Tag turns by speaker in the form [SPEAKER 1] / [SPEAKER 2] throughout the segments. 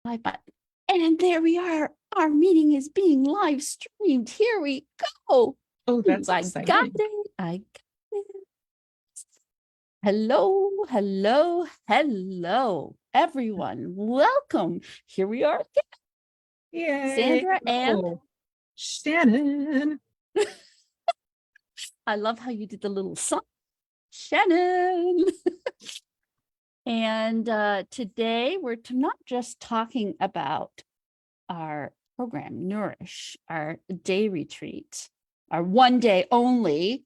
[SPEAKER 1] live button. And there we are. Our meeting is being live streamed. Here we go.
[SPEAKER 2] Oh, that's
[SPEAKER 1] I
[SPEAKER 2] exciting.
[SPEAKER 1] got it. I got it. Hello, hello, hello, everyone. Welcome. Here we are again.
[SPEAKER 2] Yay.
[SPEAKER 1] Sandra and
[SPEAKER 2] Shannon.
[SPEAKER 1] I love how you did the little song. Shannon. And today we're not just talking about our program, Nourish, our day retreat, our one day only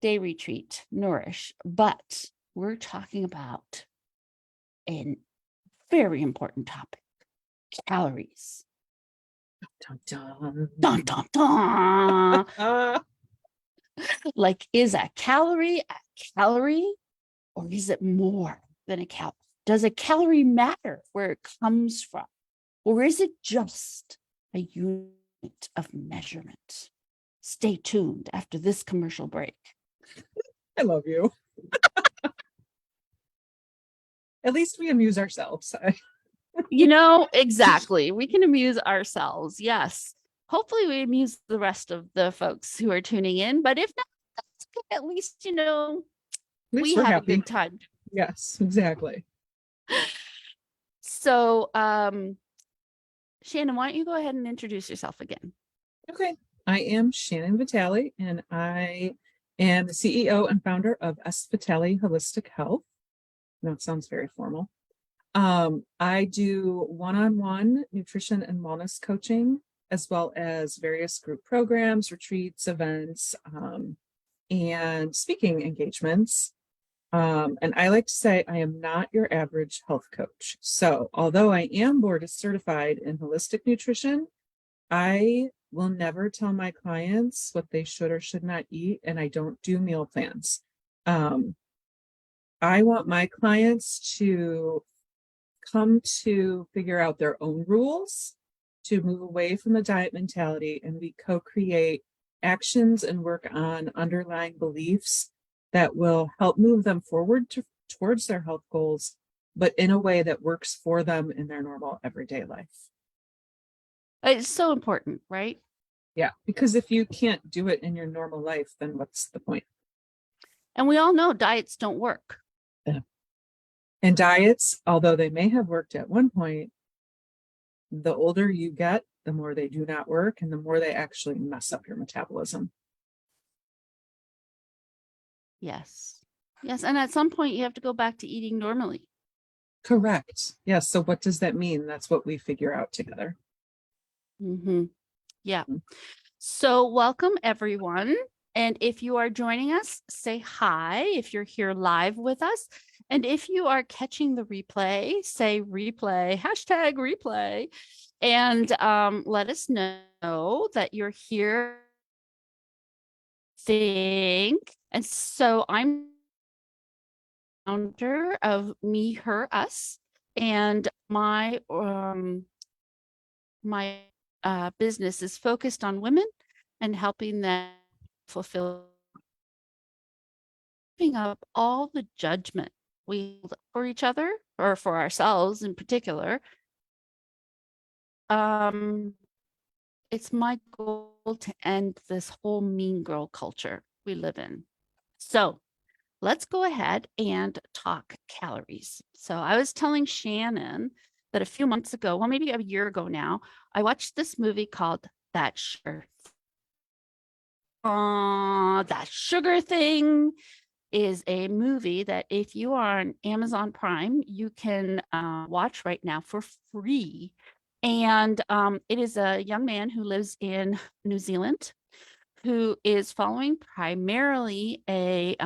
[SPEAKER 1] day retreat, Nourish, but we're talking about a very important topic, calories.
[SPEAKER 2] Dun, dun.
[SPEAKER 1] Dun, dun, dun. Like, is a calorie, or is it more than a calorie? Does a calorie matter where it comes from? Or is it just a unit of measurement? Stay tuned after this commercial break.
[SPEAKER 2] I love you. At least we amuse ourselves.
[SPEAKER 1] Exactly. We can amuse ourselves. Yes. Hopefully we amuse the rest of the folks who are tuning in. But if not, that's okay. At least, we
[SPEAKER 2] we're
[SPEAKER 1] have
[SPEAKER 2] happy.
[SPEAKER 1] a good time.
[SPEAKER 2] Yes, exactly.
[SPEAKER 1] So, Shannon, why don't you go ahead and introduce yourself again?
[SPEAKER 2] Okay. I am Shannon Vitale, and I am the CEO and founder of S. Vitale Holistic Health. That sounds very formal. I do one-on-one nutrition and wellness coaching, as well as various group programs, retreats, events, and speaking engagements. And I like to say I am not your average health coach. So although I am board certified in holistic nutrition, I will never tell my clients what they should or should not eat, and I don't do meal plans. I want my clients to come to figure out their own rules, to move away from the diet mentality, and we co-create actions and work on underlying beliefs that will help move them forward towards their health goals, but in a way that works for them in their normal everyday life.
[SPEAKER 1] It's so important, right?
[SPEAKER 2] Yeah, because if you can't do it in your normal life, then what's the point?
[SPEAKER 1] And we all know diets don't work.
[SPEAKER 2] Yeah. And diets, although they may have worked at one point, the older you get, the more they do not work and the more they actually mess up your metabolism.
[SPEAKER 1] Yes. Yes. And at some point you have to go back to eating normally.
[SPEAKER 2] Correct. Yes. So what does that mean? That's what we figure out together.
[SPEAKER 1] Mm-hmm. Yeah. So welcome, everyone. And if you are joining us, say hi if you're here live with us. And if you are catching the replay, say replay, hashtag replay, and let us know that you're here. And so I'm founder of Me, Her, Us, and my business is focused on women and helping them fulfill, giving up all the judgment we hold for each other or for ourselves in particular. It's my goal to end this whole mean girl culture we live in. So let's go ahead and talk calories. So I was telling Shannon that a few months ago, well, maybe a year ago now, I watched this movie called That Sugar. That Sugar Thing is a movie that if you are on Amazon Prime, you can watch right now for free. And it is a young man who lives in New Zealand who is following primarily a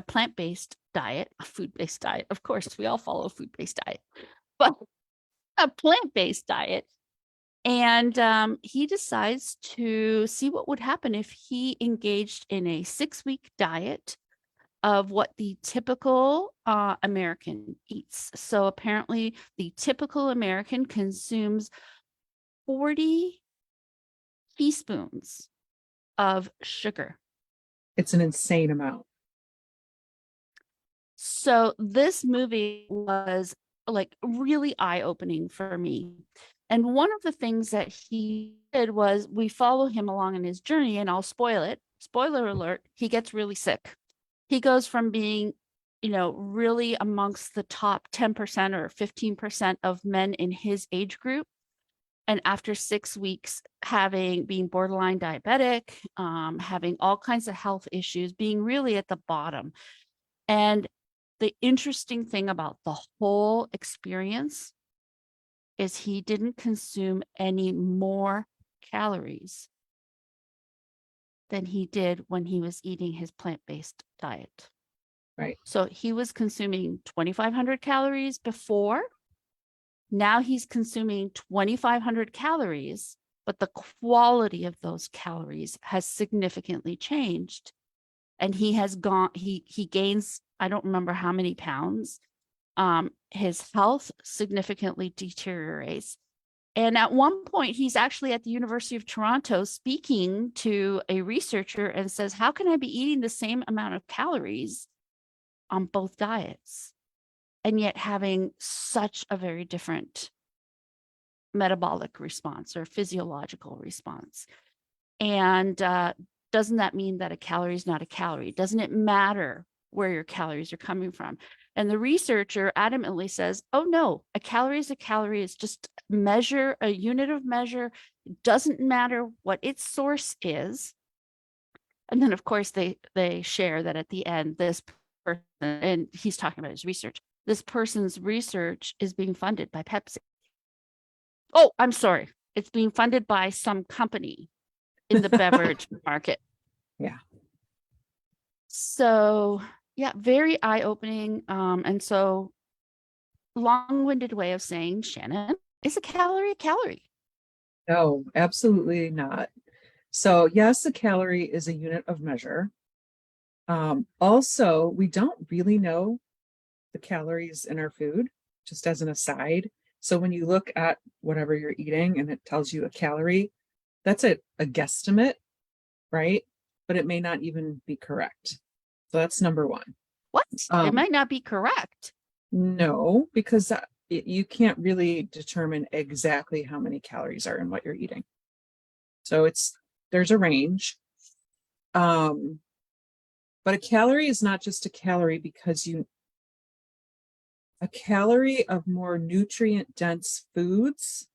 [SPEAKER 1] plant-based diet, a food-based diet. Of course, we all follow a food-based diet, but a plant-based diet. And he decides to see what would happen if he engaged in a 6-week diet of what the typical American eats. So apparently the typical American consumes 40 teaspoons of sugar.
[SPEAKER 2] It's an insane amount.
[SPEAKER 1] So this movie was like really eye-opening for me. And one of the things that he did was, we follow him along in his journey, and I'll spoil it. Spoiler alert, he gets really sick. He goes from being, really amongst the top 10% or 15% of men in his age group. And after 6 weeks, being borderline diabetic, having all kinds of health issues, being really at the bottom. And the interesting thing about the whole experience is he didn't consume any more calories than he did when he was eating his plant-based diet.
[SPEAKER 2] Right.
[SPEAKER 1] So he was consuming 2,500 calories before. Now he's consuming 2,500 calories, but the quality of those calories has significantly changed. And he gains, I don't remember how many pounds. His health significantly deteriorates. And at one point, he's actually at the University of Toronto speaking to a researcher and says, how can I be eating the same amount of calories on both diets and yet having such a very different metabolic response or physiological response? And doesn't that mean that a calorie is not a calorie? Doesn't it matter where your calories are coming from? And the researcher adamantly says, oh no, a calorie is a calorie. It's just a unit of measure. It doesn't matter what its source is. And then of course they share that at the end, this person, and he's talking about his research, this person's research is being funded by Pepsi. Oh, I'm sorry. It's being funded by some company in the beverage market.
[SPEAKER 2] Yeah.
[SPEAKER 1] So yeah, very eye-opening. And so long-winded way of saying, Shannon, is a calorie a calorie?
[SPEAKER 2] No, absolutely not. So yes, a calorie is a unit of measure. Also, we don't really know the calories in our food, just as an aside. So when you look at whatever you're eating and it tells you a calorie, that's a guesstimate, right? But it may not even be correct. So that's number one.
[SPEAKER 1] What? It might not be correct.
[SPEAKER 2] No, because you can't really determine exactly how many calories are in what you're eating. So there's a range. But a calorie is not just a calorie because a calorie of more nutrient dense foods,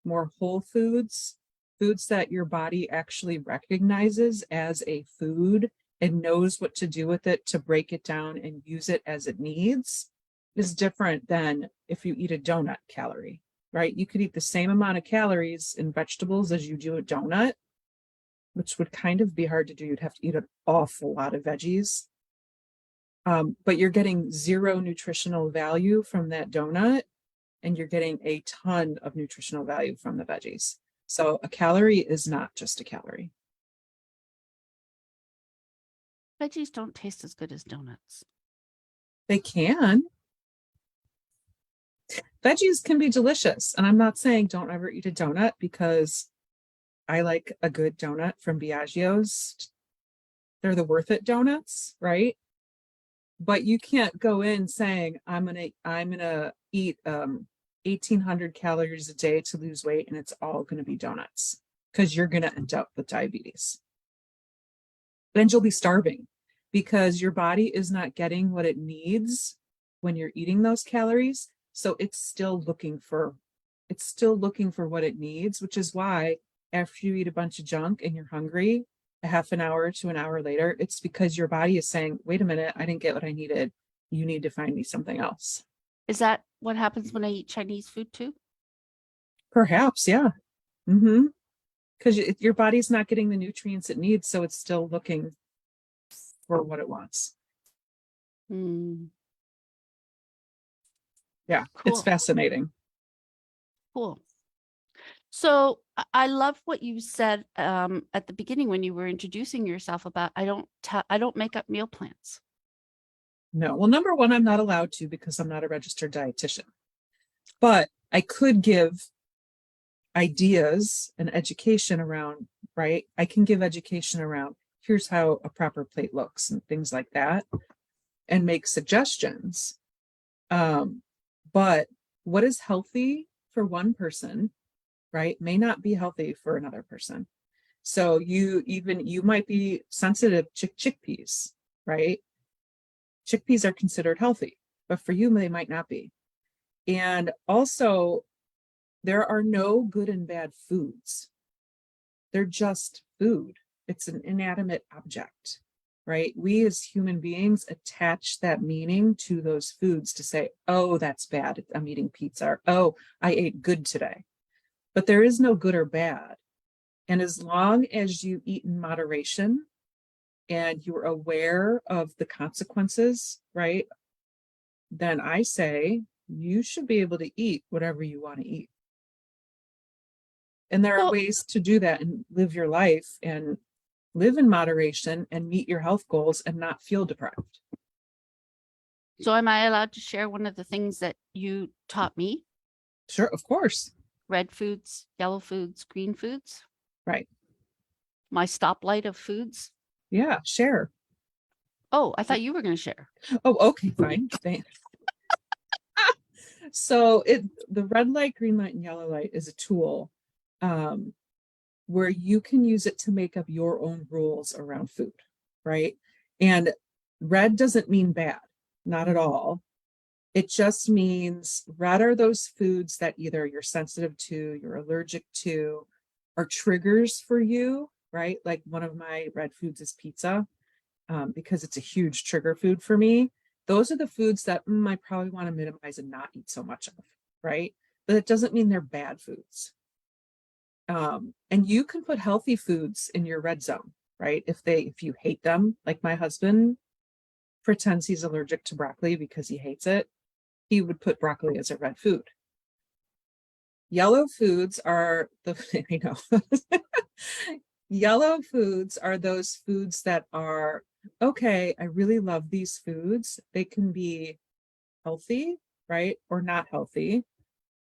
[SPEAKER 2] more whole foods, foods that your body actually recognizes as a food and knows what to do with it to break it down and use it as it needs, is different than if you eat a donut calorie, right? You could eat the same amount of calories in vegetables as you do a donut, which would kind of be hard to do. You'd have to eat an awful lot of veggies. But you're getting zero nutritional value from that donut, and you're getting a ton of nutritional value from the veggies. So a calorie is not just a calorie.
[SPEAKER 1] Veggies don't taste as good as donuts.
[SPEAKER 2] They can. Veggies can be delicious. And I'm not saying don't ever eat a donut, because I like a good donut from Biagio's. They're the worth it donuts, right? But you can't go in saying I'm gonna eat 1,800 calories a day to lose weight, and it's all gonna be donuts, because you're gonna end up with diabetes. Then you'll be starving because your body is not getting what it needs when you're eating those calories. So it's still looking for what it needs, which is why after you eat a bunch of junk and you're hungry, a half an hour to an hour later, it's because your body is saying, wait a minute, I didn't get what I needed. You need to find me something else.
[SPEAKER 1] Is that what happens when I eat Chinese food too?
[SPEAKER 2] Perhaps, yeah. Mm-hmm. Because your body's not getting the nutrients it needs, so it's still looking for what it wants. Yeah,
[SPEAKER 1] Cool.
[SPEAKER 2] It's fascinating.
[SPEAKER 1] Cool. So I love what you said at the beginning when you were introducing yourself about I don't make up meal plans.
[SPEAKER 2] No, well, number one, I'm not allowed to because I'm not a registered dietitian. But I could give ideas and education around, right? I can give education around here's how a proper plate looks and things like that, and make suggestions. But what is healthy for one person, right, may not be healthy for another person. So you might be sensitive to chickpeas, right? Chickpeas are considered healthy, but for you, they might not be. And also, there are no good and bad foods. They're just food. It's an inanimate object, right? We as human beings attach that meaning to those foods to say, oh, that's bad. I'm eating pizza. Or, oh, I ate good today. But there is no good or bad. And as long as you eat in moderation and you're aware of the consequences, right? Then I say you should be able to eat whatever you want to eat. And there are
[SPEAKER 1] So,
[SPEAKER 2] ways to do that and live your life and live in moderation and meet your health goals and not feel deprived.
[SPEAKER 1] so am I allowed to share one of the things that you taught me?
[SPEAKER 2] Sure, of course.
[SPEAKER 1] Red foods, yellow foods, green foods,
[SPEAKER 2] Right.
[SPEAKER 1] my stoplight of foods.
[SPEAKER 2] Yeah, share.
[SPEAKER 1] Oh, I thought you were going to share.
[SPEAKER 2] Oh, okay, fine. Thanks. So the red light, green light, and yellow light is a tool where you can use it to make up your own rules around food, right? And red doesn't mean bad, not at all. It just means red are those foods that either you're sensitive to, you're allergic to, are triggers for you, right? Like one of my red foods is pizza, because it's a huge trigger food for me. Those are the foods that I probably want to minimize and not eat so much of, right? But it doesn't mean they're bad foods. And you can put healthy foods in your red zone, right? If you hate them, like my husband pretends he's allergic to broccoli because he hates it, he would put broccoli as a red food. Yellow foods are I know. Yellow foods are those foods that are, okay, I really love these foods. They can be healthy, right? Or not healthy.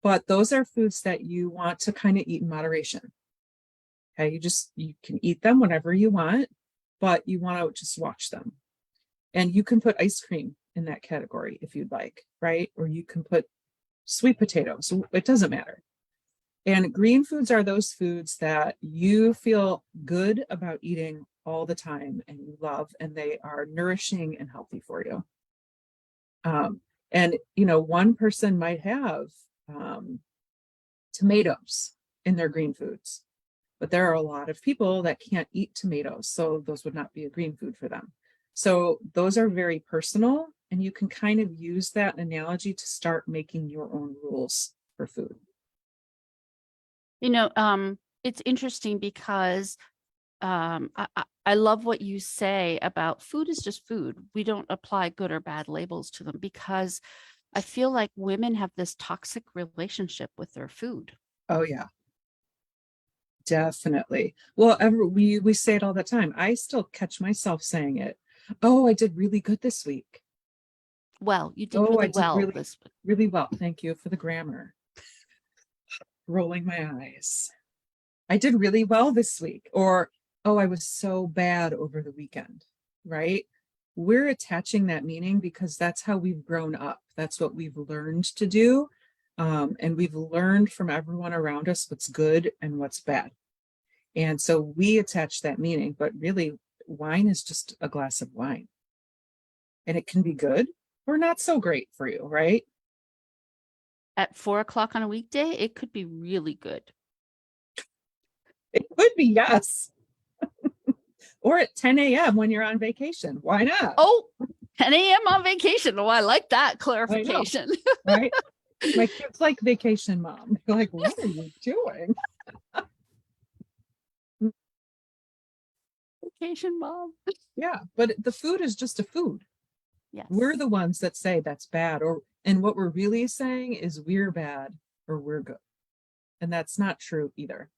[SPEAKER 2] But those are foods that you want to kind of eat in moderation. Okay, you can eat them whenever you want, but you want to just watch them. And you can put ice cream in that category if you'd like, right? Or you can put sweet potatoes. It doesn't matter. And green foods are those foods that you feel good about eating all the time and you love, and they are nourishing and healthy for you. And, one person might have tomatoes in their green foods, but there are a lot of people that can't eat tomatoes. So those would not be a green food for them. So those are very personal, and you can kind of use that analogy to start making your own rules for food.
[SPEAKER 1] It's interesting because I love what you say about food is just food. We don't apply good or bad labels to them because I feel like women have this toxic relationship with their food.
[SPEAKER 2] Oh yeah, definitely. Well, we say it all the time. I still catch myself saying it. Oh, I did really good this week.
[SPEAKER 1] Well, you did
[SPEAKER 2] Oh, I
[SPEAKER 1] really
[SPEAKER 2] did
[SPEAKER 1] well
[SPEAKER 2] really,
[SPEAKER 1] this week.
[SPEAKER 2] really well. Thank you for the grammar. Rolling my eyes. I did really well this week. Or, oh, I was so bad over the weekend, right? We're attaching that meaning because that's how we've grown up. That's what we've learned to do. And we've learned from everyone around us what's good and what's bad. And so we attach that meaning, but really, wine is just a glass of wine. And it can be good or not so great for you, right?
[SPEAKER 1] At 4 o'clock on a weekday, it could be really good.
[SPEAKER 2] It could be, yes. Or at 10 a.m. when you're on vacation. Why not?
[SPEAKER 1] Oh, 10 a.m. on vacation. Oh, I like that clarification.
[SPEAKER 2] Right? My kids like vacation mom. They're like, what are you doing?
[SPEAKER 1] Vacation mom.
[SPEAKER 2] Yeah, but the food is just a food.
[SPEAKER 1] Yes.
[SPEAKER 2] We're the ones that say that's bad, and what we're really saying is we're bad or we're good. And that's not true either.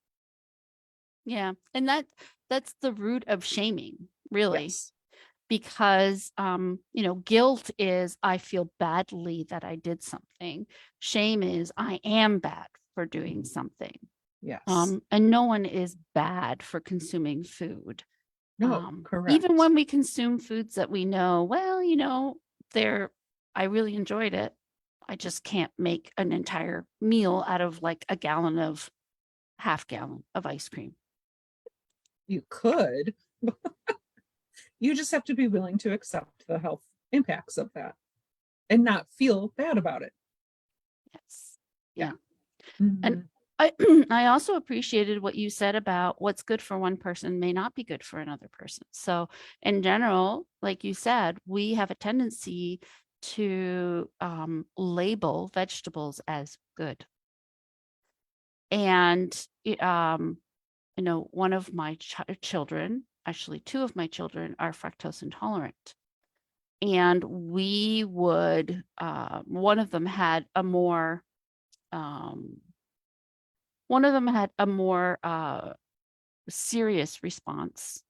[SPEAKER 1] Yeah. And that's the root of shaming, really.
[SPEAKER 2] Yes.
[SPEAKER 1] Because guilt is I feel badly that I did something. Shame is I am bad for doing something.
[SPEAKER 2] Yes.
[SPEAKER 1] And no one is bad for consuming food.
[SPEAKER 2] No, correct.
[SPEAKER 1] Even when we consume foods that we know, well, I really enjoyed it. I just can't make an entire meal out of like half gallon of ice cream.
[SPEAKER 2] You could, you just have to be willing to accept the health impacts of that and not feel bad about it.
[SPEAKER 1] Yes.
[SPEAKER 2] Yeah.
[SPEAKER 1] And I, I also appreciated what you said about what's good for one person may not be good for another person. So in general, like you said, we have a tendency to label vegetables as good. And, one of my children, actually two of my children, are fructose intolerant. And we would, one of them had a more serious response.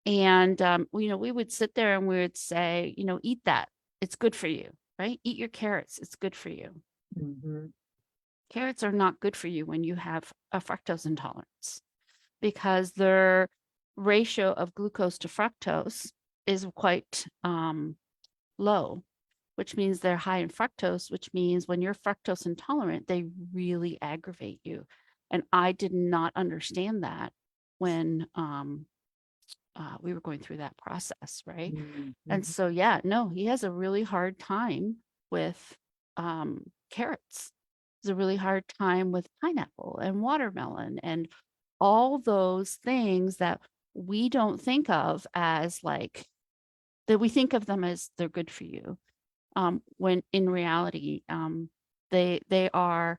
[SPEAKER 1] And, we would sit there and we would say, eat that. It's good for you, right? Eat your carrots. It's good for you.
[SPEAKER 2] Mm-hmm.
[SPEAKER 1] Carrots are not good for you when you have a fructose intolerance because their ratio of glucose to fructose is quite low, which means they're high in fructose, which means when you're fructose intolerant, they really aggravate you. And I did not understand that when we were going through that process, right?
[SPEAKER 2] Mm-hmm.
[SPEAKER 1] And so, yeah, no, he has a really hard time with carrots. He has a really hard time with pineapple and watermelon and all those things that we don't think of as like, that we think of them as they're good for you. When in reality, they are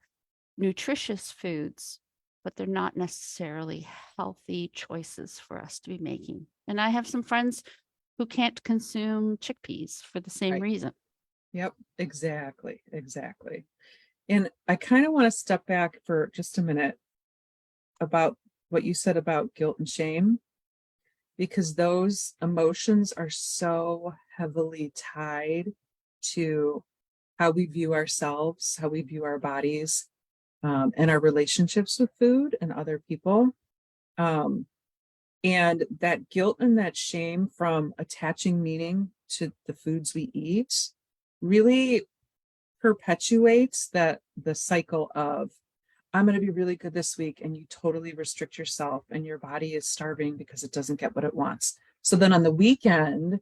[SPEAKER 1] nutritious foods, but they're not necessarily healthy choices for us to be making. And I have some friends who can't consume chickpeas for the same
[SPEAKER 2] Right.
[SPEAKER 1] reason.
[SPEAKER 2] Yep. Exactly. Exactly. And I kind of want to step back for just a minute about what you said about guilt and shame, because those emotions are so heavily tied to how we view ourselves, how we view our bodies, and our relationships with food and other people. And that guilt and that shame from attaching meaning to the foods we eat really perpetuates the cycle of, I'm going to be really good this week, and you totally restrict yourself and your body is starving because it doesn't get what it wants. So then on the weekend,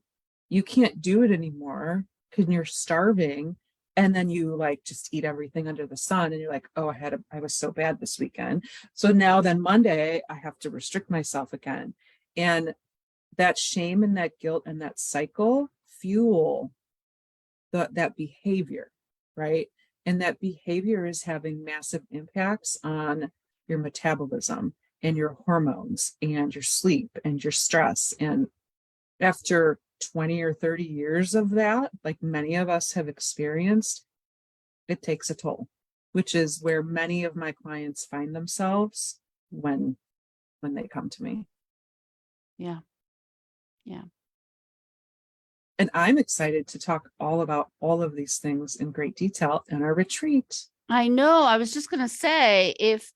[SPEAKER 2] you can't do it anymore because you're starving. And then you like just eat everything under the sun and you're like, oh, I was so bad this weekend. So now then Monday, I have to restrict myself again. And that shame and that guilt and that cycle fuel that behavior, right? And that behavior is having massive impacts on your metabolism and your hormones and your sleep and your stress. And after 20 or 30 years of that, like many of us have experienced, it takes a toll, which is where many of my clients find themselves when they come to me.
[SPEAKER 1] Yeah. Yeah.
[SPEAKER 2] And I'm excited to talk all about all of these things in great detail in our retreat.
[SPEAKER 1] I know. I was just going to say, if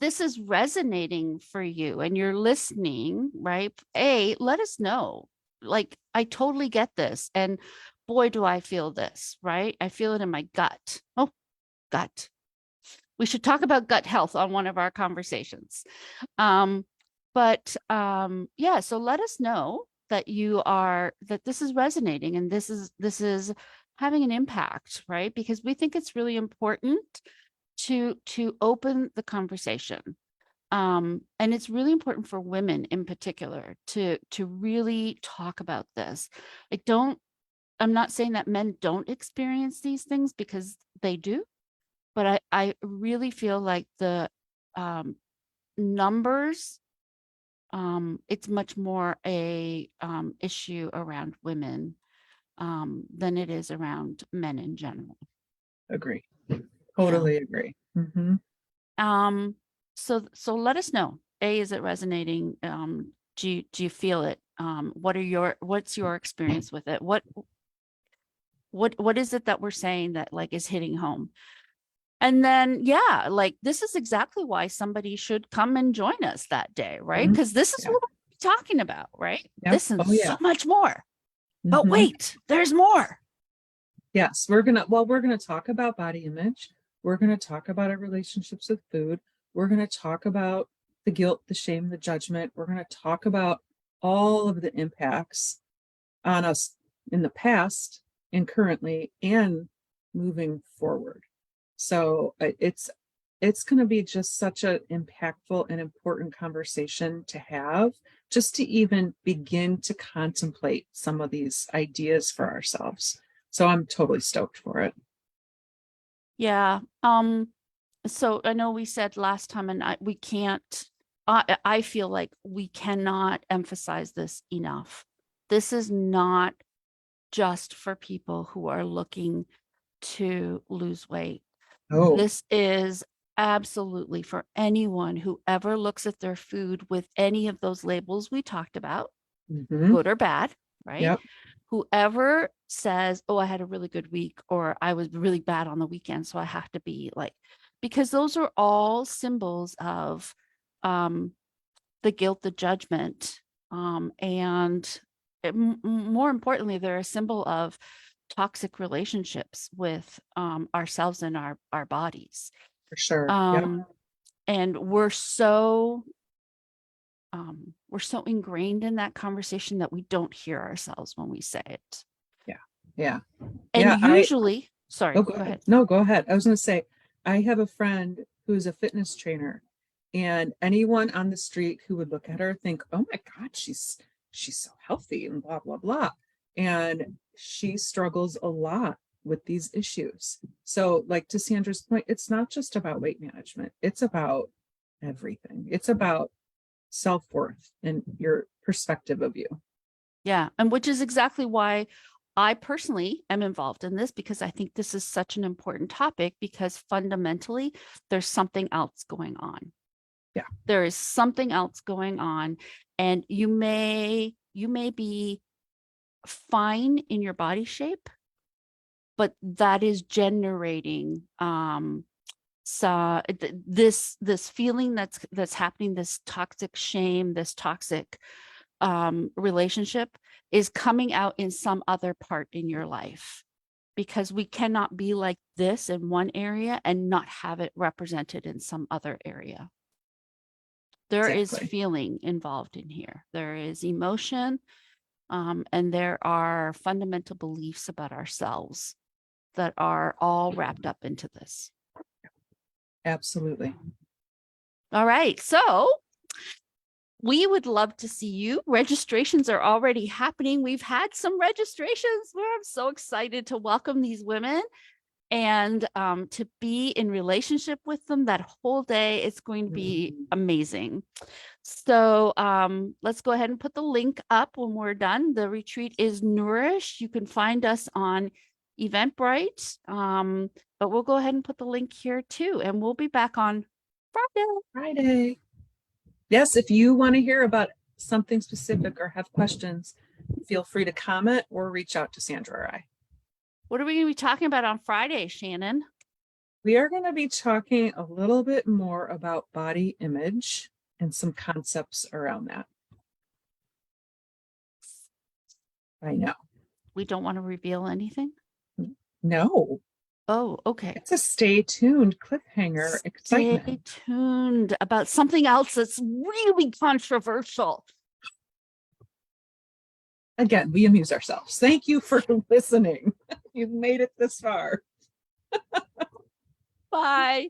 [SPEAKER 1] this is resonating for you and you're listening, right? Let us know. Like, I totally get this. And boy, do I feel this, right? I feel it in my gut. Oh, gut. We should talk about gut health on one of our conversations. Yeah, so let us know that that this is resonating and this is having an impact, right? Because we think it's really important to open the conversation. And it's really important for women in particular to really talk about this. I'm not saying that men don't experience these things, because they do, but I really feel like the numbers, it's much more a issue around women than it is around men in general.
[SPEAKER 2] Agree.
[SPEAKER 1] Yeah.
[SPEAKER 2] Totally agree. Mm-hmm.
[SPEAKER 1] So let us know. Is it resonating? Do you feel it? What's your experience with it? What is it that we're saying that like is hitting home? And then, yeah, like this is exactly why somebody should come and join us that day, right?
[SPEAKER 2] Mm-hmm.
[SPEAKER 1] Because this is
[SPEAKER 2] Yeah.
[SPEAKER 1] what we're talking about, right?
[SPEAKER 2] Yep.
[SPEAKER 1] This and
[SPEAKER 2] Oh, yeah.
[SPEAKER 1] so much more. But
[SPEAKER 2] Mm-hmm.
[SPEAKER 1] wait, there's more.
[SPEAKER 2] Yes, we're gonna talk about body image. We're gonna talk about our relationships with food. We're gonna talk about the guilt, the shame, the judgment. We're gonna talk about all of the impacts on us in the past and currently and moving forward. So it's going to be just such an impactful and important conversation to have, just to even begin to contemplate some of these ideas for ourselves. So I'm totally stoked for it.
[SPEAKER 1] Yeah. So I know we said last time, and we can't, I feel like we cannot emphasize this enough. This is not just for people who are looking to lose weight.
[SPEAKER 2] Oh,
[SPEAKER 1] This is absolutely for anyone who ever looks at their food with any of those labels we talked about,
[SPEAKER 2] mhm.
[SPEAKER 1] good or bad, right?
[SPEAKER 2] Yep,
[SPEAKER 1] Whoever says, oh, I had a really good week, or I was really bad on the weekend, so I have to be like, because those are all symbols of the guilt, the judgment, and more importantly, they're a symbol of toxic relationships with ourselves and our bodies.
[SPEAKER 2] for sure. Yep,
[SPEAKER 1] Um, and we're so ingrained in that conversation that we don't hear ourselves when we say it.
[SPEAKER 2] yeah, yeah,
[SPEAKER 1] And
[SPEAKER 2] yeah.
[SPEAKER 1] usually,
[SPEAKER 2] Oh,
[SPEAKER 1] sorry,
[SPEAKER 2] go
[SPEAKER 1] go
[SPEAKER 2] ahead.
[SPEAKER 1] ahead.
[SPEAKER 2] No, go ahead. I was going to say, I have a friend who's a fitness trainer, and anyone on the street who would look at her think, "Oh my God, she's so healthy," and blah blah blah. And she struggles a lot with these issues. So, like to Sandra's point, it's not just about weight management; it's about everything. It's about self-worth and your perspective of you.
[SPEAKER 1] Yeah. And which is exactly why I personally am involved in this, because I think this is such an important topic, because fundamentally there's something else going on.
[SPEAKER 2] Yeah,
[SPEAKER 1] There is something else going on, and you may be fine in your body shape, but that is generating so this feeling that's happening, this toxic shame, this toxic relationship is coming out in some other part in your life, because we cannot be like this in one area and not have it represented in some other area. There is
[SPEAKER 2] exactly.
[SPEAKER 1] feeling involved in here. There is emotion, and there are fundamental beliefs about ourselves that are all wrapped up into this.
[SPEAKER 2] Absolutely.
[SPEAKER 1] All right. So we would love to see you. Registrations are already happening. We've had some registrations. I'm so excited to welcome these women and to be in relationship with them that whole day. It's going to be amazing. So let's go ahead and put the link up when we're done. The retreat is Nourish. You can find us on Eventbrite, but we'll go ahead and put the link here too. And we'll be back on
[SPEAKER 2] Friday. Yes, if you want to hear about something specific or have questions, feel free to comment or reach out to Sandra or I.
[SPEAKER 1] What are we going to be talking about on Friday, Shannon?
[SPEAKER 2] We are going to be talking a little bit more about body image and some concepts around that. I know.
[SPEAKER 1] We don't want to reveal anything?
[SPEAKER 2] No,
[SPEAKER 1] Oh, okay.
[SPEAKER 2] it's a stay tuned cliffhanger
[SPEAKER 1] Stay
[SPEAKER 2] excitement.
[SPEAKER 1] tuned about something else that's really controversial.
[SPEAKER 2] Again, we amuse ourselves. Thank you for listening. You've made it this far.
[SPEAKER 1] Bye.